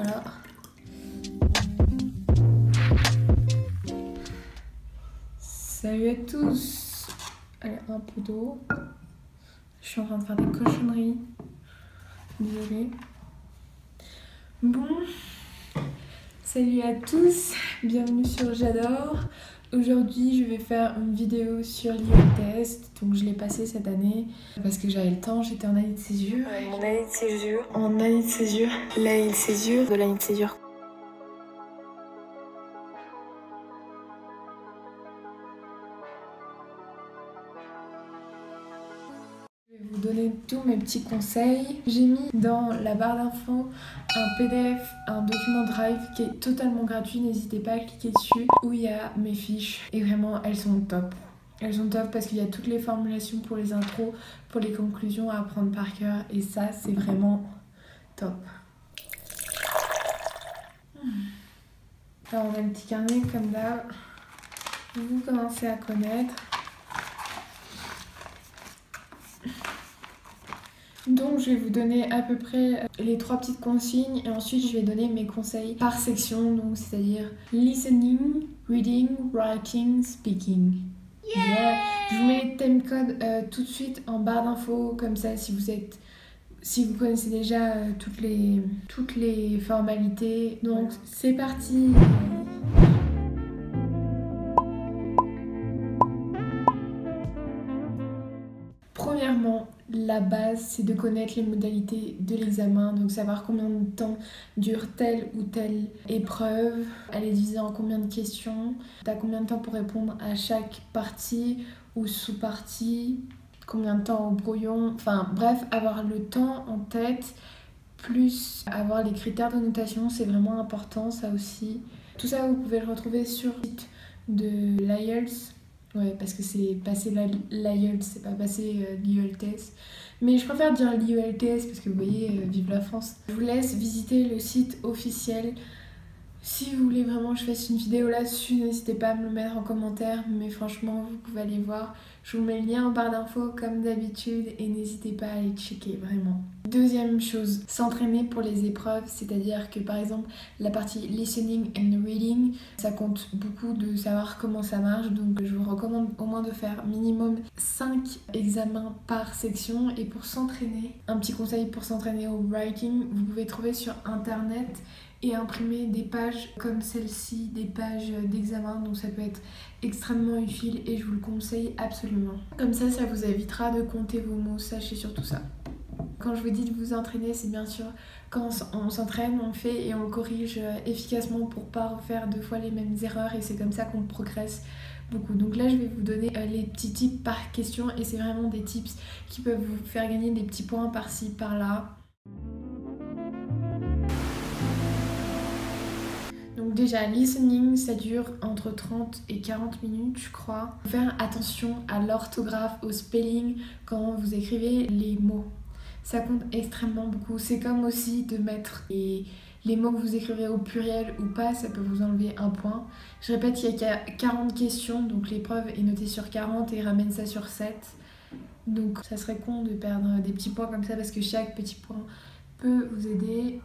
Voilà. Salut à tous. Allez, un peu d'eau. Je suis en train de faire des cochonneries. Désolée. Bon. Salut à tous. Bienvenue sur J'adore. Aujourd'hui, je vais faire une vidéo sur l'IEL test. Donc, je l'ai passé cette année parce que j'avais le temps. J'étais en année de césure. Mon année de césure. En année de césure. L'année de césure. De l'année de césure. Je vais vous donner tous mes petits conseils. J'ai mis dans la barre d'infos un PDF, un document Drive qui est totalement gratuit. N'hésitez pas à cliquer dessus où il y a mes fiches. Et vraiment, elles sont top. Elles sont top parce qu'il y a toutes les formulations pour les intros, pour les conclusions à apprendre par cœur. Et ça, c'est vraiment top. Alors, on a le petit carnet comme là. Vous commencez à connaître. Donc je vais vous donner à peu près les 3 petites consignes et ensuite je vais donner mes conseils par section, donc c'est-à-dire listening, reading, writing, speaking. Yeah. Je vous mets les timecodes tout de suite en barre d'infos, comme ça si vous connaissez déjà toutes les formalités. Donc c'est parti. Premièrement, la base, c'est de connaître les modalités de l'examen, donc savoir combien de temps dure telle ou telle épreuve, elle est divisée en combien de questions, t'as combien de temps pour répondre à chaque partie ou sous-partie, combien de temps au brouillon, enfin bref, avoir le temps en tête, plus avoir les critères de notation, c'est vraiment important ça aussi. Tout ça, vous pouvez le retrouver sur le site de l'IELTS. Ouais, parce que c'est passer l'IELTS, c'est pas passer l'IEL test. Mais je préfère dire l'IEL test parce que vous voyez, vive la France. Je vous laisse visiter le site officiel. Si vous voulez vraiment que je fasse une vidéo là-dessus, n'hésitez pas à me le mettre en commentaire. Mais franchement, vous pouvez aller voir. Je vous mets le lien en barre d'infos comme d'habitude et n'hésitez pas à aller checker vraiment. Deuxième chose, s'entraîner pour les épreuves, c'est-à-dire que par exemple la partie listening and reading, ça compte beaucoup de savoir comment ça marche, donc je vous recommande au moins de faire minimum 5 examens par section. Et pour s'entraîner, un petit conseil pour s'entraîner au writing, vous pouvez trouver sur internet et imprimer des pages comme celle-ci, des pages d'examen, donc ça peut être extrêmement utile et je vous le conseille absolument. Comme ça vous évitera de compter vos mots, sachez surtout ça. Quand je vous dis de vous entraîner, c'est bien sûr quand on s'entraîne, on le fait et on le corrige efficacement pour pas refaire 2 fois les mêmes erreurs et c'est comme ça qu'on progresse beaucoup. Donc là je vais vous donner les petits tips par question et c'est vraiment des tips qui peuvent vous faire gagner des petits points par-ci par-là. Donc déjà, listening, ça dure entre 30 et 40 minutes, je crois. Faire attention à l'orthographe, au spelling quand vous écrivez les mots. Ça compte extrêmement beaucoup. C'est comme aussi de mettre les mots que vous écrivez au pluriel ou pas, ça peut vous enlever un point. Je répète, il y a 40 questions, donc l'épreuve est notée sur 40 et ramène ça sur 7. Donc ça serait con de perdre des petits points comme ça parce que chaque petit point peut vous aider.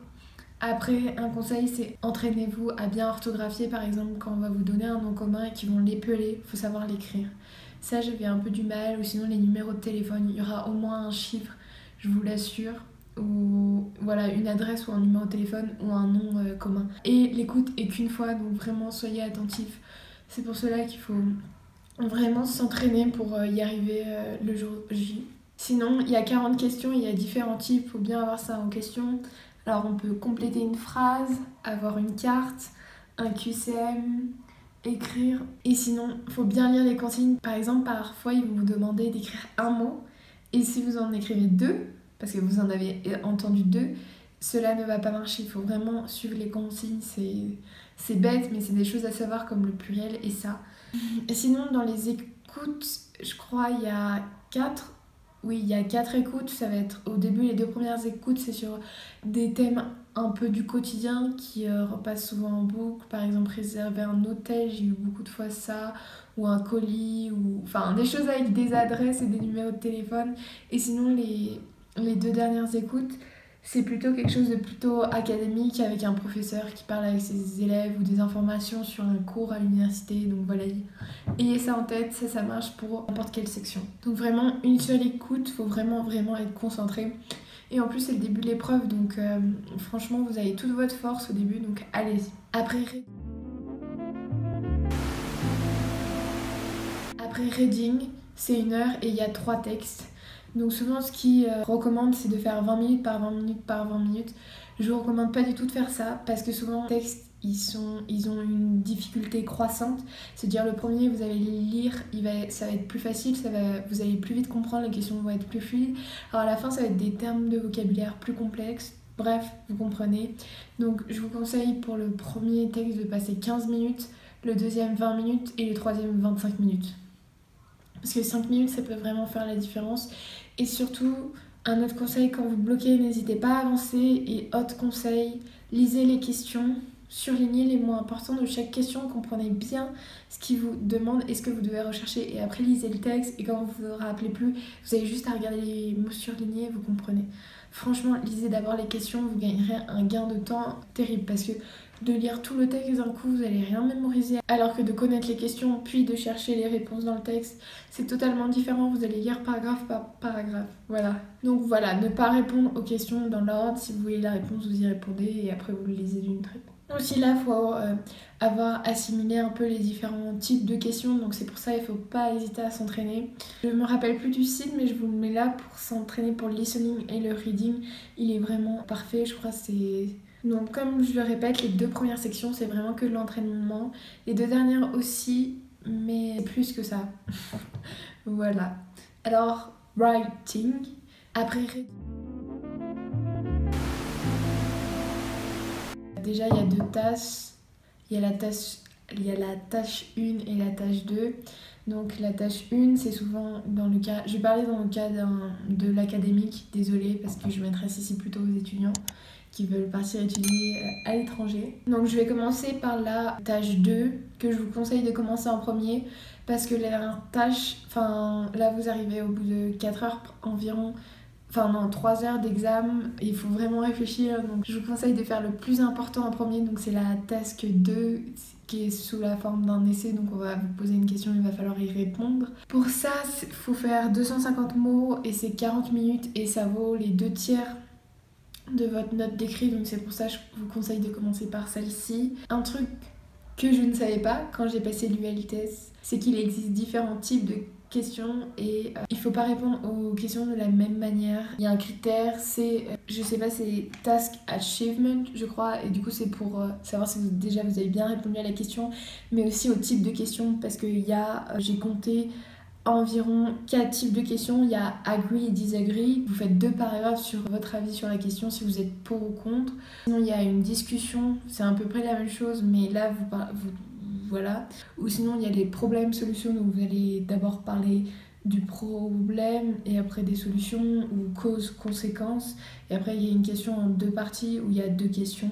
Après, un conseil, c'est entraînez-vous à bien orthographier. Par exemple, quand on va vous donner un nom commun et qu'ils vont l'épeler, il faut savoir l'écrire. Ça, j'avais un peu du mal, ou sinon les numéros de téléphone, il y aura au moins un chiffre, je vous l'assure, ou voilà, une adresse ou un numéro de téléphone ou un nom commun. Et l'écoute est qu'une fois, donc vraiment soyez attentifs. C'est pour cela qu'il faut vraiment s'entraîner pour y arriver le jour J. Sinon, il y a 40 questions, il y a différents types, il faut bien avoir ça en question. Alors on peut compléter une phrase, avoir une carte, un QCM, écrire. Et sinon, il faut bien lire les consignes. Par exemple, parfois ils vont vous demander d'écrire un mot. Et si vous en écrivez 2, parce que vous en avez entendu 2, cela ne va pas marcher. Il faut vraiment suivre les consignes. C'est bête, mais c'est des choses à savoir comme le pluriel et ça. Et sinon, dans les écoutes, je crois il y a 4. Oui, il y a 4 écoutes, ça va être au début, les 2 premières écoutes, c'est sur des thèmes un peu du quotidien qui repassent souvent en boucle. Par exemple, réserver un hôtel, j'ai eu beaucoup de fois ça, ou un colis, ou enfin des choses avec des adresses et des numéros de téléphone. Et sinon, les 2 dernières écoutes, c'est plutôt quelque chose de plutôt académique avec un professeur qui parle avec ses élèves ou des informations sur un cours à l'université. Donc voilà, ayez ça en tête, ça marche pour n'importe quelle section. Donc vraiment une seule écoute, faut vraiment être concentré. Et en plus c'est le début de l'épreuve, donc franchement vous avez toute votre force au début, donc allez-y. Après reading, c'est 1 heure et il y a 3 textes. Donc souvent ce qu'ils recommandent c'est de faire 20 minutes par 20 minutes par 20 minutes. Je vous recommande pas du tout de faire ça parce que souvent les textes ils ont une difficulté croissante. C'est-à-dire le premier vous allez les lire, ça va être plus facile, vous allez plus vite comprendre, les questions vont être plus fluides. Alors à la fin ça va être des termes de vocabulaire plus complexes. Bref, vous comprenez. Donc je vous conseille pour le premier texte de passer 15 minutes, le deuxième 20 minutes et le troisième 25 minutes. Parce que 5 minutes, ça peut vraiment faire la différence. Et surtout, un autre conseil, quand vous bloquez, n'hésitez pas à avancer. Et autre conseil, lisez les questions, surlignez les mots importants de chaque question, comprenez bien ce qu'ils vous demandent et ce que vous devez rechercher. Et après, lisez le texte et quand vous ne vous rappelez plus, vous avez juste à regarder les mots surlignés, vous comprenez. Franchement, lisez d'abord les questions, vous gagnerez un gain de temps terrible parce que de lire tout le texte d'un coup, vous n'allez rien mémoriser. Alors que de connaître les questions, puis de chercher les réponses dans le texte, c'est totalement différent. Vous allez lire paragraphe par paragraphe. Voilà. Donc voilà, ne pas répondre aux questions dans l'ordre. Si vous voyez la réponse, vous y répondez et après vous le lisez d'une traite. Aussi là, il faut avoir assimilé un peu les différents types de questions. Donc c'est pour ça, il ne faut pas hésiter à s'entraîner. Je ne me rappelle plus du site, mais je vous le mets là pour s'entraîner pour le listening et le reading. Il est vraiment parfait. Je crois que c'est... Donc comme je le répète, les 2 premières sections c'est vraiment que de l'entraînement. Les 2 dernières aussi, mais plus que ça. Voilà. Alors, writing. Après reading. Déjà il y a 2 tâches. Il y a la tâche 1 et la tâche 2. Donc la tâche 1 c'est souvent dans le cas... Je vais parler dans le cas de l'académique, désolée parce que je m'adresse ici plutôt aux étudiants qui veulent partir étudier à l'étranger. Donc je vais commencer par la tâche 2 que je vous conseille de commencer en premier parce que la tâche, là vous arrivez au bout de 4 heures environ, 3 heures d'examen, il faut vraiment réfléchir, donc je vous conseille de faire le plus important en premier, donc c'est la task 2 qui est sous la forme d'un essai, donc on va vous poser une question, il va falloir y répondre. Pour ça, il faut faire 250 mots et c'est 40 minutes et ça vaut les 2 tiers de votre note d'écrit, donc c'est pour ça que je vous conseille de commencer par celle-ci. Un truc que je ne savais pas quand j'ai passé l'ULTS, c'est qu'il existe différents types de questions et il faut pas répondre aux questions de la même manière. Il y a un critère, c'est, je sais pas, c'est Task Achievement, je crois, et du coup c'est pour savoir si vous avez bien répondu à la question, mais aussi au type de questions, parce que j'ai compté environ 4 types de questions. Il y a agree et disagree. Vous faites 2 paragraphes sur votre avis sur la question si vous êtes pour ou contre. Sinon il y a une discussion, c'est à peu près la même chose, mais là voilà. Ou sinon il y a les problèmes solutions, donc vous allez d'abord parler du problème et après des solutions ou cause conséquences, et après il y a une question en 2 parties où il y a 2 questions.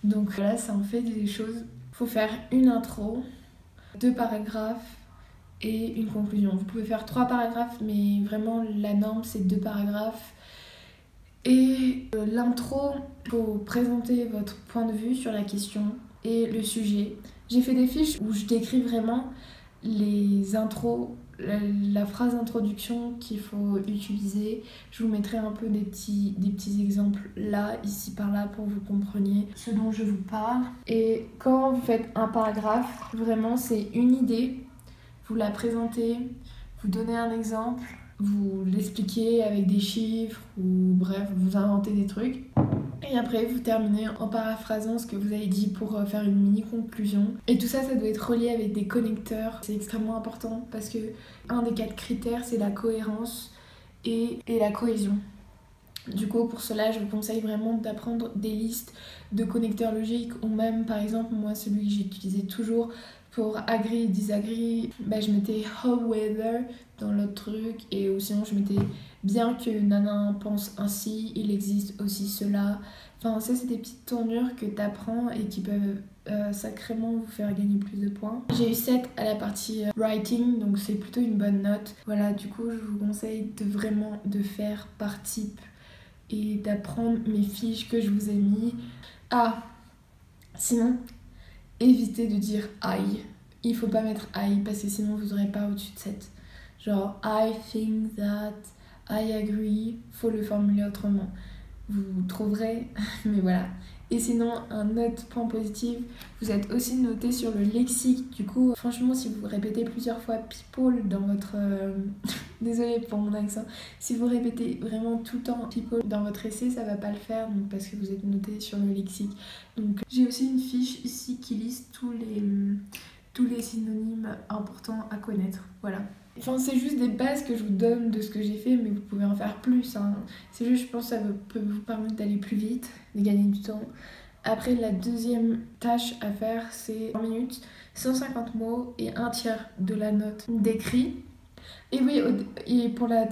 Donc voilà, ça en fait des choses. Il faut faire une intro, 2 paragraphes et une conclusion. Vous pouvez faire 3 paragraphes, mais vraiment la norme c'est 2 paragraphes. Et l'intro, il faut présenter votre point de vue sur la question et le sujet. J'ai fait des fiches où je décris vraiment les intros, la phrase d'introduction qu'il faut utiliser. Je vous mettrai un peu des petits exemples là, ici, par là, pour que vous compreniez ce dont je vous parle. Et quand vous faites un paragraphe, vraiment c'est une idée, vous la présentez, vous donnez un exemple, vous l'expliquez avec des chiffres ou bref, vous inventez des trucs. Et après, vous terminez en paraphrasant ce que vous avez dit pour faire une mini conclusion. Et tout ça, ça doit être relié avec des connecteurs. C'est extrêmement important parce que un des 4 critères, c'est la cohérence et la cohésion. Du coup, pour cela, je vous conseille vraiment d'apprendre des listes de connecteurs logiques ou même, par exemple, moi, celui que j'utilisais toujours pour agree, disagree, je mettais however dans l'autre truc, et ou sinon je mettais bien que Nana pense ainsi, il existe aussi cela. Enfin, ça c'est des petites tournures que tu apprends et qui peuvent sacrément vous faire gagner plus de points. J'ai eu 7 à la partie writing, donc c'est plutôt une bonne note. Voilà, du coup je vous conseille de vraiment de faire par type et d'apprendre mes fiches que je vous ai mis. Ah, sinon, évitez de dire I. Il faut pas mettre I parce que sinon vous n'aurez pas au-dessus de 7. Genre I think that, I agree, faut le formuler autrement. Vous trouverez, mais voilà. Et sinon, un autre point positif, vous êtes aussi noté sur le lexique. Du coup, franchement, si vous répétez plusieurs fois people dans votre... Désolée pour mon accent. Si vous répétez vraiment tout le temps people dans votre essai, ça va pas le faire donc, parce que vous êtes noté sur le lexique. Donc, j'ai aussi une fiche ici qui liste tous les synonymes importants à connaître. Voilà. Enfin, c'est juste des bases que je vous donne de ce que j'ai fait, mais vous pouvez en faire plus. Hein. C'est juste, je pense que ça peut vous permettre d'aller plus vite, de gagner du temps. Après, la deuxième tâche à faire, c'est 1 minute, 150 mots et un tiers de la note d'écrit. Et oui, et pour la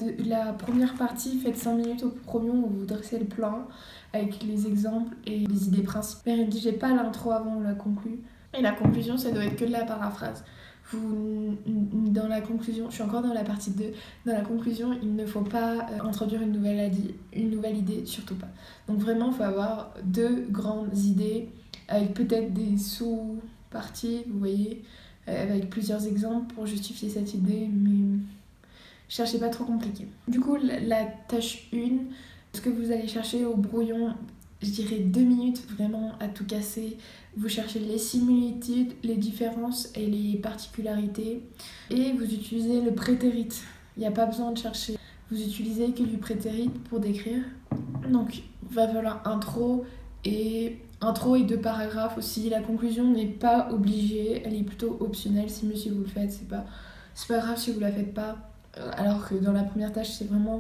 première partie, faites 5 minutes au premier où vous dressez le plan avec les exemples et les idées principales. Ne rédigez pas l'intro avant la conclu. Et la conclusion, ça doit être que de la paraphrase. Dans la conclusion, je suis encore dans la partie 2, dans la conclusion, il ne faut pas introduire une nouvelle idée, surtout pas. Donc vraiment, il faut avoir 2 grandes idées avec peut-être des sous-parties, vous voyez, avec plusieurs exemples pour justifier cette idée, mais cherchez pas trop compliqué. Du coup, la tâche 1, ce que vous allez chercher au brouillon, je dirais 2 minutes vraiment à tout casser. Vous cherchez les similitudes, les différences et les particularités. Et vous utilisez le prétérit. Il n'y a pas besoin de chercher. Vous utilisez que du prétérit pour décrire. Donc, il va falloir intro et 2 paragraphes aussi. La conclusion n'est pas obligée, elle est plutôt optionnelle. Si vous le faites, c'est pas grave si vous la faites pas. Alors que dans la première tâche, c'est vraiment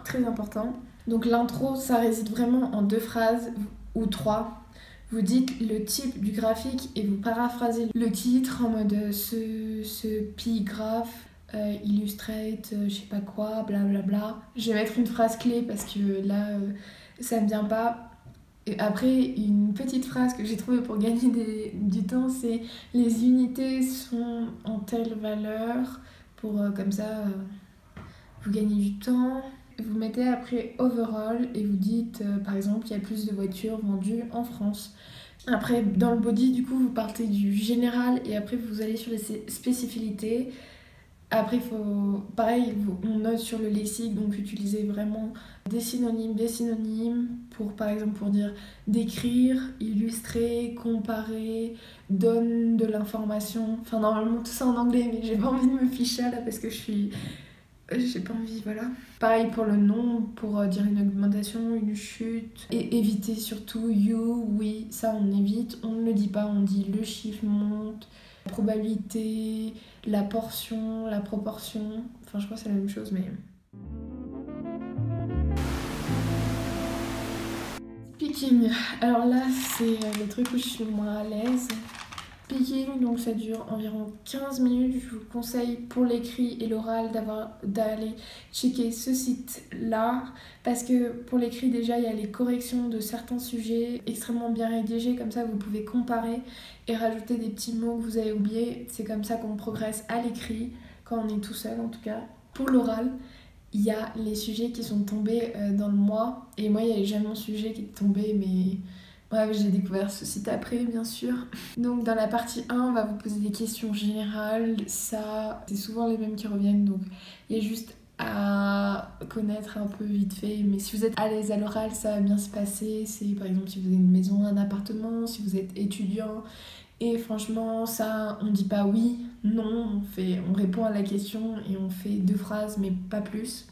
très important. Donc l'intro, ça réside vraiment en 2 phrases ou 3. Vous dites le type du graphique et vous paraphrasez le titre en mode ce pigraphe illustrate, je sais pas quoi, blablabla. Je vais mettre une phrase clé parce que là, ça me vient pas. Et après, une petite phrase que j'ai trouvée pour gagner du temps, c'est les unités sont en telle valeur pour comme ça vous gagnez du temps. Vous mettez après overall et vous dites par exemple il y a plus de voitures vendues en France. Après dans le body du coup vous partez du général et après vous allez sur les spécificités. Après on note sur le lexique, donc utilisez vraiment des synonymes pour par exemple pour dire décrire, illustrer, comparer, donne de l'information. Enfin normalement tout ça en anglais mais j'ai pas envie de me ficher là parce que j'ai pas envie, voilà. Pareil pour le nom, pour dire une augmentation, une chute. Et éviter surtout you, oui, ça on évite. On ne le dit pas, on dit le chiffre monte, la probabilité, la portion, la proportion. Enfin, je crois que c'est la même chose, mais... Speaking. Alors là, c'est le truc où je suis moins à l'aise. Speaking, donc ça dure environ 15 minutes. Je vous conseille pour l'écrit et l'oral d'aller checker ce site-là parce que pour l'écrit déjà il y a les corrections de certains sujets extrêmement bien rédigés, comme ça vous pouvez comparer et rajouter des petits mots que vous avez oubliés. C'est comme ça qu'on progresse à l'écrit quand on est tout seul en tout cas. Pour l'oral, il y a les sujets qui sont tombés dans le mois et moi il y a jamais mon sujet qui est tombé mais... Bref, j'ai découvert ce site après, bien sûr. Donc, dans la partie 1, on va vous poser des questions générales. Ça, c'est souvent les mêmes qui reviennent. Donc, il y a juste à connaître un peu vite fait. Mais si vous êtes à l'aise à l'oral, ça va bien se passer. C'est par exemple si vous avez une maison, un appartement, si vous êtes étudiant. Et franchement, ça, on dit pas oui, non. On répond à la question et on fait 2 phrases, mais pas plus.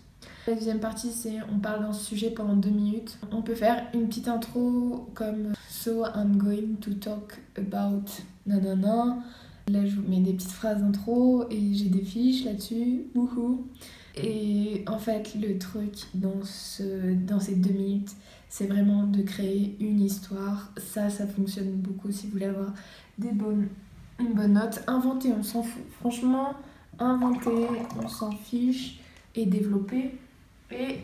La deuxième partie, c'est on parle d'un sujet pendant 2 minutes. On peut faire une petite intro comme So I'm going to talk about nanana. Là, je vous mets des petites phrases d'intro et j'ai des fiches là-dessus. Wouhou. Et en fait, le truc dans ces 2 minutes, c'est vraiment de créer une histoire. Ça fonctionne beaucoup si vous voulez avoir une bonne note. Inventer, on s'en fout. Franchement, inventer, on s'en fiche. Et développer. Et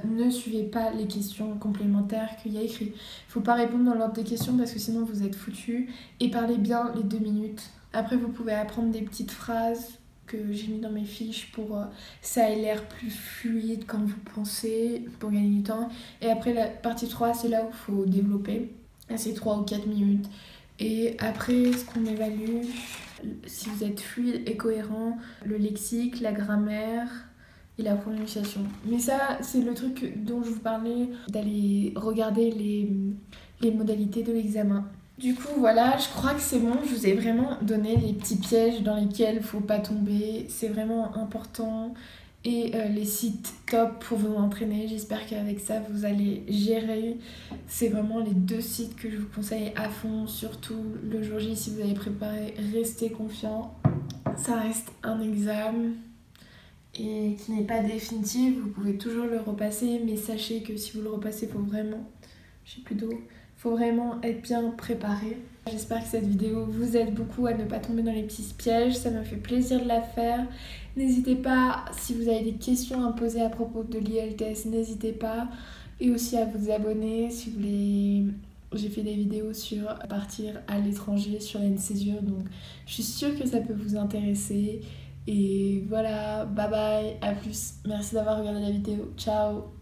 ne suivez pas les questions complémentaires qu'il y a écrit. Il ne faut pas répondre dans l'ordre des questions parce que sinon vous êtes foutus. Et parlez bien les 2 minutes. Après vous pouvez apprendre des petites phrases que j'ai mis dans mes fiches pour ça ait l'air plus fluide quand vous pensez, pour gagner du temps. Et après la partie 3, c'est là où il faut développer. Là, c'est 3 ou 4 minutes. Et après, ce qu'on évalue, si vous êtes fluide et cohérent, le lexique, la grammaire et la prononciation. Mais ça, c'est le truc dont je vous parlais, d'aller regarder les modalités de l'examen. Du coup, voilà, je crois que c'est bon. Je vous ai vraiment donné les petits pièges dans lesquels il ne faut pas tomber. C'est vraiment important. Et les sites top pour vous entraîner. J'espère qu'avec ça, vous allez gérer. C'est vraiment les 2 sites que je vous conseille à fond. Surtout le jour J, si vous avez préparé, restez confiant. Ça reste un examen et qui n'est pas définitif. Vous pouvez toujours le repasser. Mais sachez que si vous le repassez, il faut vraiment... J'ai plus d'eau. Faut vraiment être bien préparé. J'espère que cette vidéo vous aide beaucoup à ne pas tomber dans les petits pièges. Ça me fait plaisir de la faire. N'hésitez pas, si vous avez des questions à poser à propos de l'IELTS, n'hésitez pas. Et aussi à vous abonner si vous voulez. J'ai fait des vidéos sur partir à l'étranger, sur la césure. Donc je suis sûre que ça peut vous intéresser. Et voilà, bye bye, à plus. Merci d'avoir regardé la vidéo. Ciao.